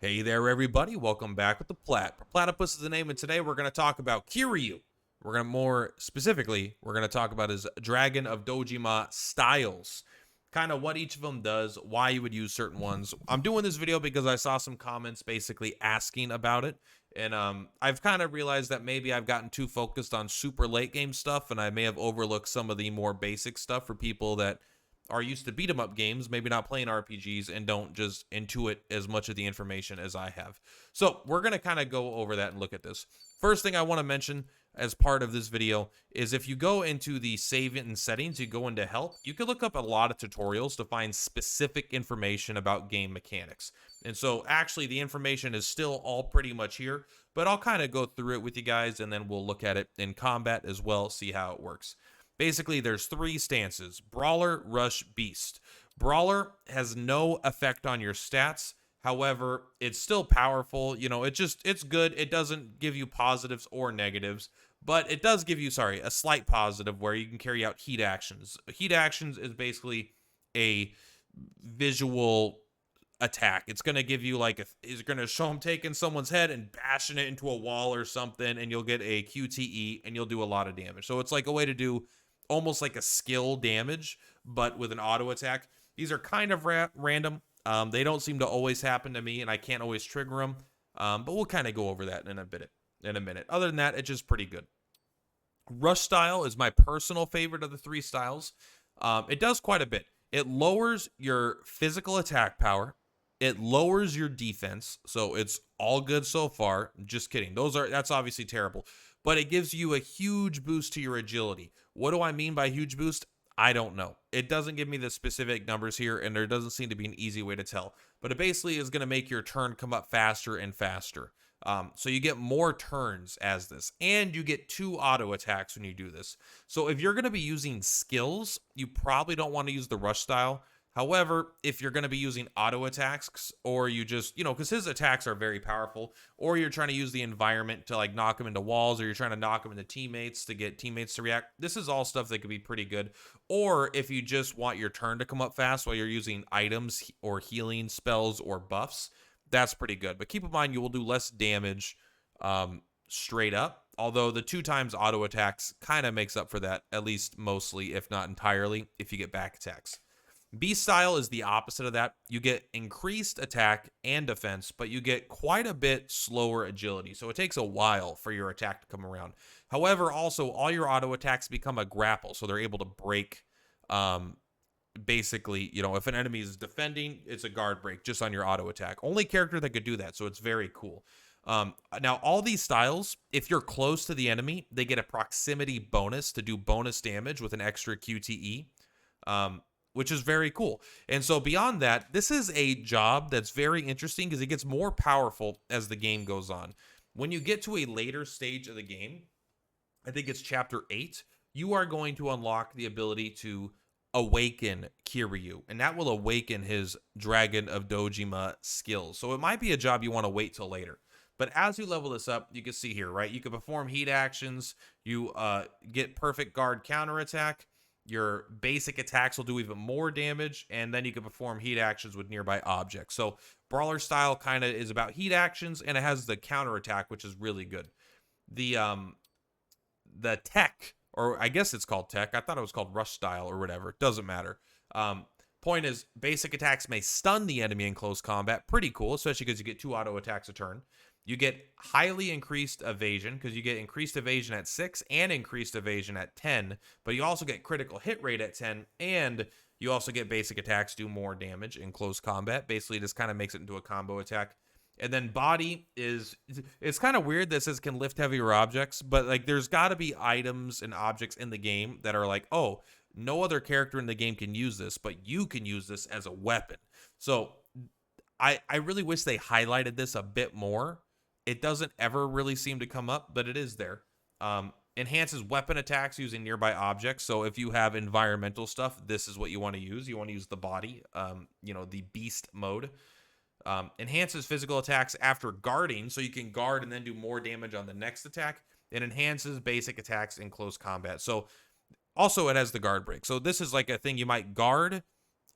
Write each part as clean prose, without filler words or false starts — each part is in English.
Hey there, everybody. Welcome back with the Plat. Purplatypus is the name, and today we're going to talk about Kiryu. We're going to more specifically, we're going to talk about his Dragon of Dojima styles. Kind of what each of them does, why you would use certain ones. I'm doing this video because I saw some comments basically asking about it. And I've kind of realized that maybe I've gotten too focused on super late game stuff, and I may have overlooked some of the more basic stuff for people that are used to beat 'em up games, maybe not playing RPGs, and don't just intuit as much of the information as I have. So we're going to kind of go over that and look at this. First thing I want to mention as part of this video is if you go into the save and settings, you go into help, you can look up a lot of tutorials to find specific information about game mechanics. And so actually the information is still all pretty much here, but I'll kind of go through it with you guys and then we'll look at it in combat as well, see how it works. Basically, there's three stances: Brawler, Rush, Beast. Brawler has no effect on your stats. However, it's still powerful. You know, it's good. It doesn't give you positives or negatives, but it does give you, a slight positive where you can carry out heat actions. Heat actions is basically a visual attack. It's going to give you it's going to show him taking someone's head and bashing it into a wall or something, and you'll get a QTE and you'll do a lot of damage. So it's like a way to do almost like a skill damage, but with an auto attack. These are kind of random. They don't seem to always happen to me, and I can't always trigger them. But we'll kind of go over that in a minute. Other than that, it's just pretty good. Rush style is my personal favorite of the three styles. It does quite a bit. It lowers your physical attack power. It lowers your defense, so it's all good so far. Just kidding. That's obviously terrible. But it gives you a huge boost to your agility. What do I mean by huge boost? I don't know. It doesn't give me the specific numbers here, and there doesn't seem to be an easy way to tell. But it basically is going to make your turn come up faster and faster. So you get more turns as this, and you get 2 auto attacks when you do this. So if you're going to be using skills, you probably don't want to use the rush style. However, if you're going to be using auto attacks, or you just, because his attacks are very powerful, or you're trying to use the environment to knock him into walls, or you're trying to knock him into teammates to get teammates to react, this is all stuff that could be pretty good. Or if you just want your turn to come up fast while you're using items or healing spells or buffs, that's pretty good. But keep in mind, you will do less damage straight up, although the 2 times auto attacks kind of makes up for that, at least mostly, if not entirely, if you get back attacks. Beast style is the opposite of that. You get increased attack and defense, but you get quite a bit slower agility. So it takes a while for your attack to come around. However, also, all your auto attacks become a grapple, so they're able to break. Basically, if an enemy is defending, it's a guard break just on your auto attack. Only character that could do that, so it's very cool. Now, all these styles, if you're close to the enemy, they get a proximity bonus to do bonus damage with an extra QTE. Which is very cool. And so beyond that, this is a job that's very interesting because it gets more powerful as the game goes on. When you get to a later stage of the game, I think it's chapter 8, you are going to unlock the ability to awaken Kiryu, and that will awaken his Dragon of Dojima skills. So it might be a job you want to wait till later. But as you level this up, you can see here, right? You can perform heat actions, you get perfect guard counterattack. Your basic attacks will do even more damage, and then you can perform heat actions with nearby objects. So Brawler style kind of is about heat actions, and it has the counterattack, which is really good. The tech, or I guess it's called tech. I thought it was called rush style or whatever. It doesn't matter. Point is, basic attacks may stun the enemy in close combat. Pretty cool, especially because you get 2 auto attacks a turn. You get highly increased evasion because you get increased evasion at 6 and increased evasion at 10, but you also get critical hit rate at 10, and you also get basic attacks do more damage in close combat. Basically, this kind of makes it into a combo attack. And then body it's kind of weird that it says can lift heavier objects, but there's got to be items and objects in the game that are oh, no other character in the game can use this, but you can use this as a weapon. So I really wish they highlighted this a bit more. It doesn't ever really seem to come up, but it is there. Enhances weapon attacks using nearby objects. So if you have environmental stuff, this is what you want to use. You want to use the body, the beast mode. Enhances physical attacks after guarding, so you can guard and then do more damage on the next attack. It enhances basic attacks in close combat. So also it has the guard break. So this is a thing you might guard,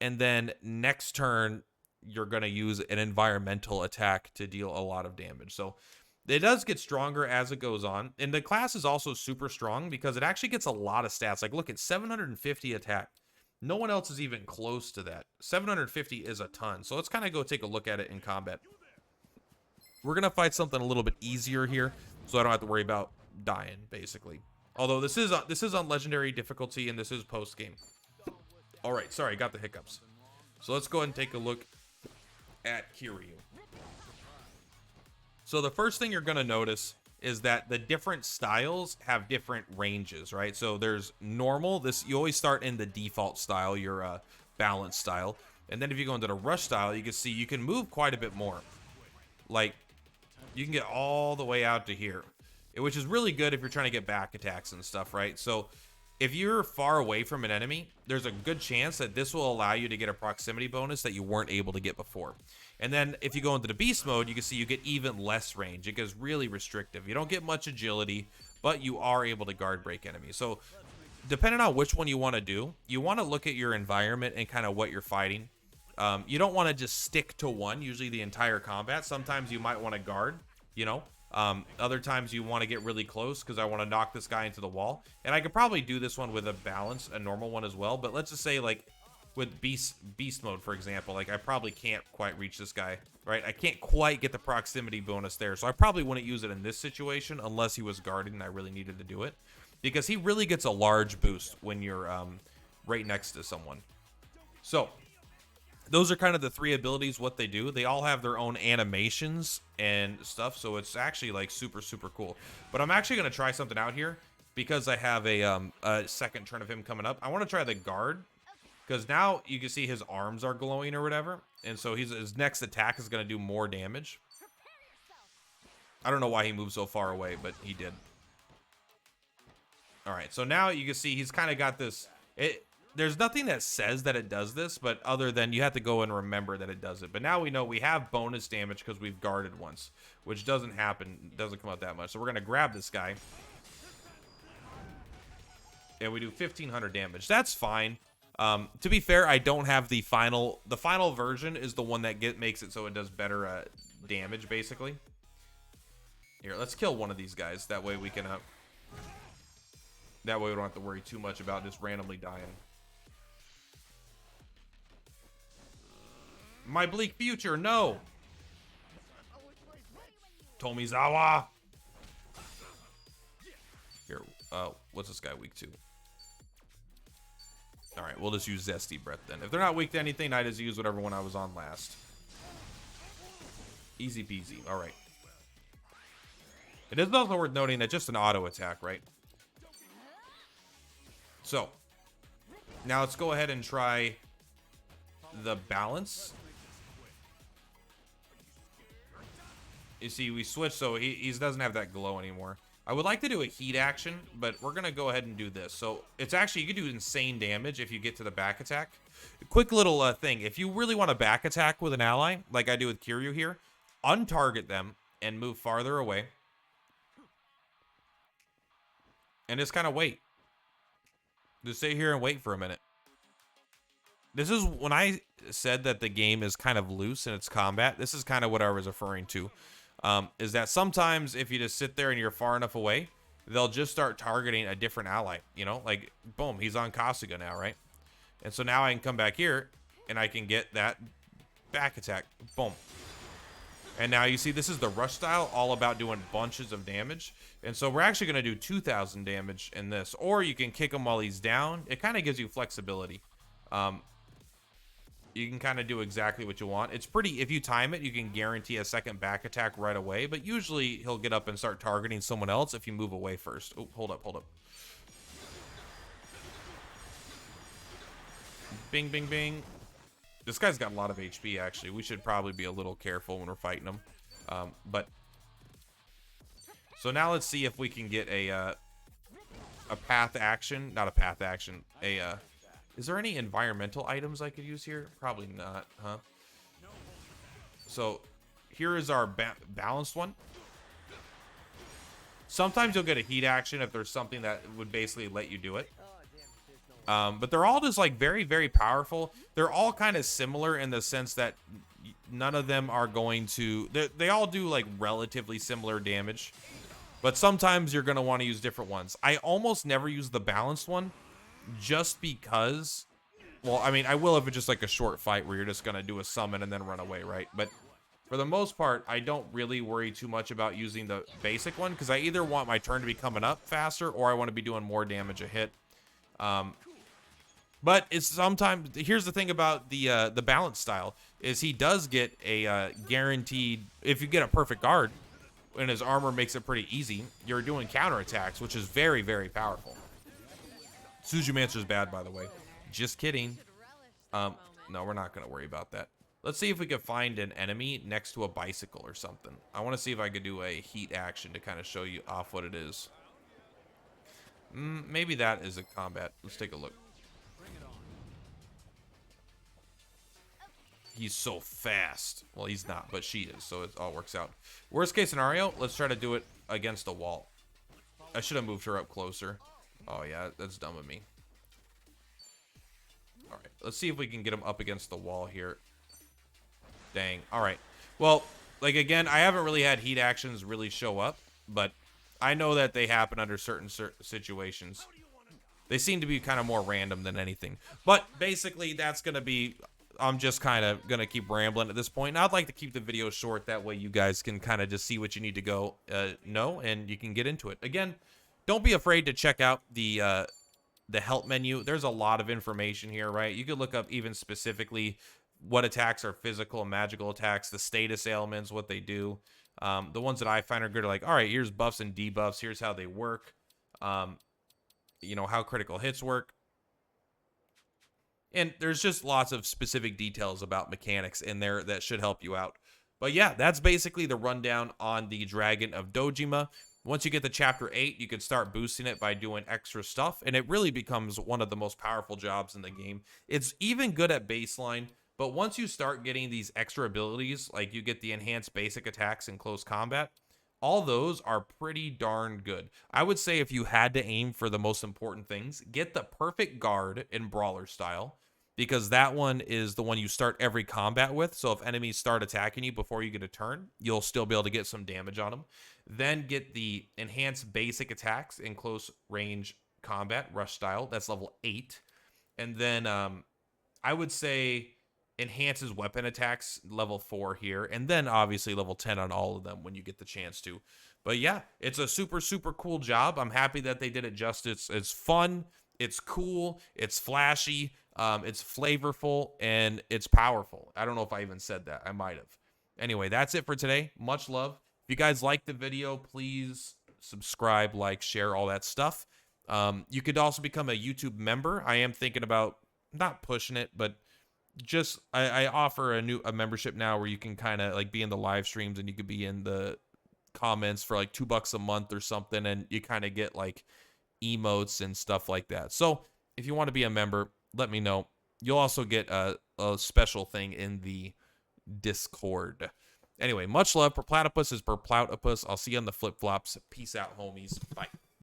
and then next turn you're going to use an environmental attack to deal a lot of damage. So it does get stronger as it goes on. And the class is also super strong because it actually gets a lot of stats. Like, look at 750 attack. No one else is even close to that. 750 is a ton. So let's kind of go take a look at it in combat. We're going to fight something a little bit easier here, so I don't have to worry about dying, basically. Although this is on legendary difficulty, and this is post-game. All right, sorry, got the hiccups. So let's go ahead and take a look at Kiryu. So the first thing you're going to notice is that the different styles have different ranges, right? So there's normal. You always start in the default style, your balanced style. And then if you go into the rush style, you can see you can move quite a bit more. Like, you can get all the way out to here, which is really good if you're trying to get back attacks and stuff, right? So if you're far away from an enemy, there's a good chance that this will allow you to get a proximity bonus that you weren't able to get before. And then if you go into the beast mode, you can see you get even less range. It gets really restrictive. You don't get much agility, but you are able to guard break enemies. So depending on which one you want to do, you want to look at your environment and kind of what you're fighting. You don't want to just stick to one, usually the entire combat. Sometimes you might want to guard, you know. Other times you want to get really close because I want to knock this guy into the wall. And I could probably do this one with a normal one as well. But let's just say, like, with beast mode, for example, like, I probably can't quite reach this guy, right? I can't quite get the proximity bonus there. So I probably wouldn't use it in this situation unless he was guarded and I really needed to do it. Because he really gets a large boost when you're right next to someone. So those are kind of the three abilities, what they do. They all have their own animations and stuff, so it's actually, like, super, super cool. But I'm actually going to try something out here because I have a second turn of him coming up. I want to try the guard because now you can see his arms are glowing or whatever, and so his next attack is going to do more damage. I don't know why he moved so far away, but he did. All right, so now you can see he's kind of got this... There's nothing that says that it does this, but other than you have to go and remember that it does it. But now we know we have bonus damage because we've guarded once, which doesn't happen, doesn't come out that much. So we're going to grab this guy. And we do 1,500 damage. That's fine. To be fair, I don't have the final. The final version is the one that makes it so it does better damage, basically. Here, let's kill one of these guys. That way we can... that way we don't have to worry too much about just randomly dying. My bleak future, no. Tomizawa. Here, what's this guy weak to? All right, we'll just use Zesty Breath then. If they're not weak to anything, I just use whatever one I was on last. Easy peasy. All right. It is also worth noting that just an auto attack, right? So, now let's go ahead and try the balance. You see, we switched, so he doesn't have that glow anymore. I would like to do a heat action, but we're going to go ahead and do this. So, it's actually, you can do insane damage if you get to the back attack. A quick little thing. If you really want to back attack with an ally, like I do with Kiryu here, untarget them and move farther away. And just kind of wait. Just stay here and wait for a minute. This is when I said that the game is kind of loose in its combat. This is kind of what I was referring to. Is that sometimes if you just sit there and you're far enough away, they'll just start targeting a different ally. You know, like, boom, he's on Kasuga now, right? And so now I can come back here and I can get that back attack. Boom. And now you see this is the rush style, all about doing bunches of damage. And so we're actually going to do 2,000 damage in this. Or you can kick him while he's down. It kind of gives you flexibility. You can kind of do exactly what you want. It's pretty, if you time it, you can guarantee a second back attack right away. But usually he'll get up and start targeting someone else if you move away first. Oh, hold up, hold up. Bing, bing, bing. This guy's got a lot of HP, actually. We should probably be a little careful when we're fighting him. So now let's see if we can get a path action. Not a path action. Is there any environmental items I could use here? Probably not, huh? So here is our balanced one. Sometimes you'll get a heat action if there's something that would basically let you do it. But they're all just like very, very powerful. They're all kind of similar in the sense that none of them are going to, they all do like relatively similar damage, but sometimes you're going to want to use different ones. I almost never use the balanced one just because, well, I mean, I will if it's just like a short fight where you're just going to do a summon and then run away, right? But for the most part, I don't really worry too much about using the basic one because I either want my turn to be coming up faster or I want to be doing more damage a hit. But it's sometimes, here's the thing about the balance style, is he does get a guaranteed, if you get a perfect guard, and his armor makes it pretty easy, you're doing counterattacks, which is very, very powerful. Sujumancer's bad, by the way. Just kidding. No, we're not going to worry about that. Let's see if we can find an enemy next to a bicycle or something. I want to see if I could do a heat action to kind of show you off what it is. Maybe that is a combat. Let's take a look. He's so fast. Well, he's not, but she is, so it all works out. Worst case scenario, let's try to do it against a wall. I should have moved her up closer. Oh, yeah, that's dumb of me. All right, let's see if we can get him up against the wall here. Dang. All right. Well, like, again, I haven't really had heat actions really show up, but I know that they happen under certain situations. They seem to be kind of more random than anything. But basically, that's going to be... I'm just kind of going to keep rambling at this point. And I'd like to keep the video short. That way you guys can kind of just see what you need to go know, and you can get into it. Again, don't be afraid to check out the help menu. There's a lot of information here, right? You could look up even specifically what attacks are physical and magical attacks, the status ailments, what they do. The ones that I find are good are like, all right, here's buffs and debuffs. Here's how they work. You know, how critical hits work. And there's just lots of specific details about mechanics in there that should help you out. But yeah, that's basically the rundown on the Dragon of Dojima. Once you get to Chapter 8, you can start boosting it by doing extra stuff, and it really becomes one of the most powerful jobs in the game. It's even good at baseline, but once you start getting these extra abilities, like you get the enhanced basic attacks in close combat, all those are pretty darn good. I would say if you had to aim for the most important things, get the perfect guard in Brawler style, because that one is the one you start every combat with. So if enemies start attacking you before you get a turn, you'll still be able to get some damage on them. Then get the enhanced basic attacks in close range combat, Rush style. That's level 8. And then I would say enhances weapon attacks, level 4 here. And then obviously level 10 on all of them when you get the chance to. But yeah, it's a super, super cool job. I'm happy that they did it justice. It's fun. It's cool. It's flashy. It's flavorful, and it's powerful. I don't know if I even said that. I might have. Anyway, that's it for today. Much love. If you guys liked the video, please subscribe, like, share, all that stuff. You could also become a YouTube member. I am thinking about not pushing it, but just I offer a membership now where you can kind of like be in the live streams, and you could be in the comments for like $2 a month or something, and you kind of get like emotes and stuff like that. So if you want to be a member, let me know. You'll also get a special thing in the Discord. Anyway, much love. Purplatypus is Purplatypus. I'll see you on the flip-flops. Peace out, homies. Bye.